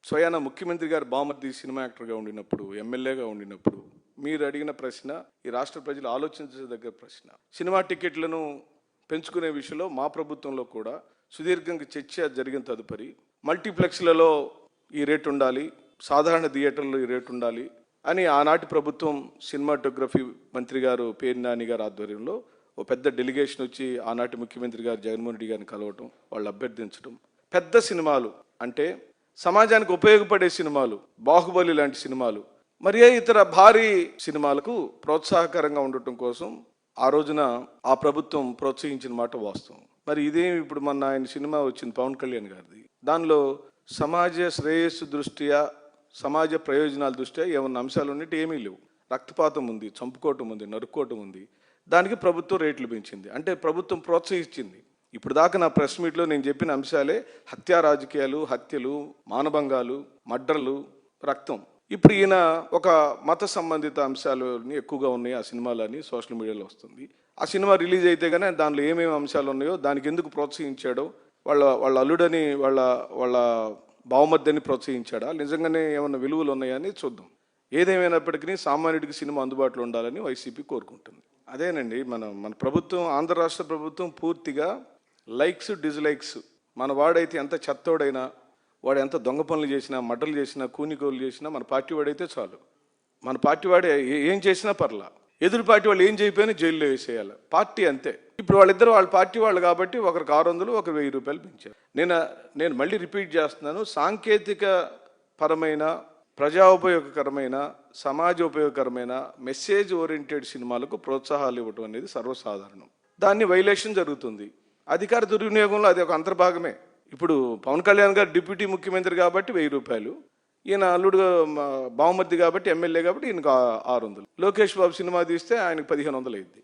స్వయాన ముఖ్యమంత్రి గారు బామర్ది సినిమా యాక్టర్గా ఉండినప్పుడు, ఎమ్మెల్యేగా ఉండినప్పుడు మీరు అడిగిన ప్రశ్న ఈ రాష్ట్ర ప్రజలు ఆలోచించదగ్గ ప్రశ్న. సినిమా టికెట్లను పెంచుకునే విషయంలో మా ప్రభుత్వంలో కూడా సుదీర్ఘంగా చర్చ జరిగిన తదుపరి మల్టీప్లెక్స్లలో ఈ రేటు ఉండాలి, సాధారణ థియేటర్లో ఈ రేటు ఉండాలి అని ఆనాటి ప్రభుత్వం సినిమాటోగ్రఫీ మంత్రి గారు పేర్ని నాని గారి ఆధ్వర్యంలో ఓ పెద్ద డెలిగేషన్ వచ్చి ఆనాటి ముఖ్యమంత్రి గారు జగన్మోహన్ రెడ్డి గారిని కలవటం, వాళ్ళు అభ్యర్థించడం. పెద్ద సినిమాలు అంటే సమాజానికి ఉపయోగపడే సినిమాలు, బాహుబలి లాంటి సినిమాలు, మరి ఇతర భారీ సినిమాలకు ప్రోత్సాహకరంగా ఉండటం కోసం ఆ రోజున ఆ ప్రభుత్వం ప్రోత్సహించిన మాట వాస్తవం. మరి ఇదేమి ఇప్పుడు మొన్న ఆయన సినిమా వచ్చింది పవన్ కళ్యాణ్ గారిది, దానిలో సమాజ శ్రేయస్సు దృష్ట్యా, సమాజ ప్రయోజనాల దృష్ట్యా ఏమన్నా అంశాలు ఉన్నట్టు ఏమీ లేవు. రక్తపాతం ఉంది, చంపుకోవటం ఉంది, నరుక్కోవటం ఉంది. దానికి ప్రభుత్వం రేట్లు పెంచింది, అంటే ప్రభుత్వం ప్రోత్సహించింది. ఇప్పుడు దాకా నా ప్రెస్ మీట్లో నేను చెప్పిన అంశాలే హత్యా రాజకీయాలు, హత్యలు, మానభంగాలు, మర్డర్లు, రక్తం. ఇప్పుడు ఈయన ఒక మత సంబంధిత అంశాలని ఎక్కువగా ఉన్నాయి ఆ సినిమాలని సోషల్ మీడియాలో వస్తుంది. ఆ సినిమా రిలీజ్ అయితే కానీ దానిలో ఏమేమి అంశాలు ఉన్నాయో, దానికి ఎందుకు ప్రోత్సహించాడో, వాళ్ళ అల్లుడని వాళ్ళ బావమర్దని ప్రోత్సహించాడా, నిజంగానే ఏమన్నా విలువలు ఉన్నాయని చూద్దాం. ఏదేమైనప్పటికీ సామాన్యుడికి సినిమా అందుబాటులో ఉండాలని వైసీపీ కోరుకుంటుంది. అదేనండి మన ప్రభుత్వం, ఆంధ్ర రాష్ట్ర ప్రభుత్వం పూర్తిగా లైక్స్ డిస్లైక్స్. మన వాడైతే ఎంత చెత్తోడైనా, వాడు ఎంత దొంగ పనులు చేసినా, మడ్డలు చేసినా, కూనికోలు చేసినా మన పార్టీ వాడైతే చాలు. మన పార్టీ వాడే ఏం చేసినా పర్లా. ఎదురు పార్టీ వాళ్ళు ఏం చేయకపోయినా జైల్లో వేసేయాలి. పార్టీ అంతే. ఇప్పుడు వాళ్ళిద్దరు వాళ్ళ పార్టీ వాళ్ళు కాబట్టి ఒకరికి 600, ఒకరు 1000 రూపాయలు పెంచారు. నేను మళ్ళీ రిపీట్ చేస్తున్నాను, సాంకేతిక పరమైన, ప్రజా ఉపయోగకరమైన, సమాజ ఉపయోగకరమైన, మెసేజ్ ఓరియంటెడ్ సినిమాలకు ప్రోత్సాహాలు ఇవ్వడం అనేది సర్వసాధారణం. దాన్ని వైలేషన్ జరుగుతుంది. అధికార దుర్వినియోగంలో అది ఒక అంతర్భాగమే. ఇప్పుడు పవన్ కళ్యాణ్ గారు డిప్యూటీ ముఖ్యమంత్రి కాబట్టి 1000 రూపాయలు, ఈయన అల్లుడు బావమర్ది కాబట్టి, ఎమ్మెల్యే కాబట్టి ఈయనకు 600. లోకేష్ బాబు సినిమా తీస్తే ఆయనకు 1500 అయింది.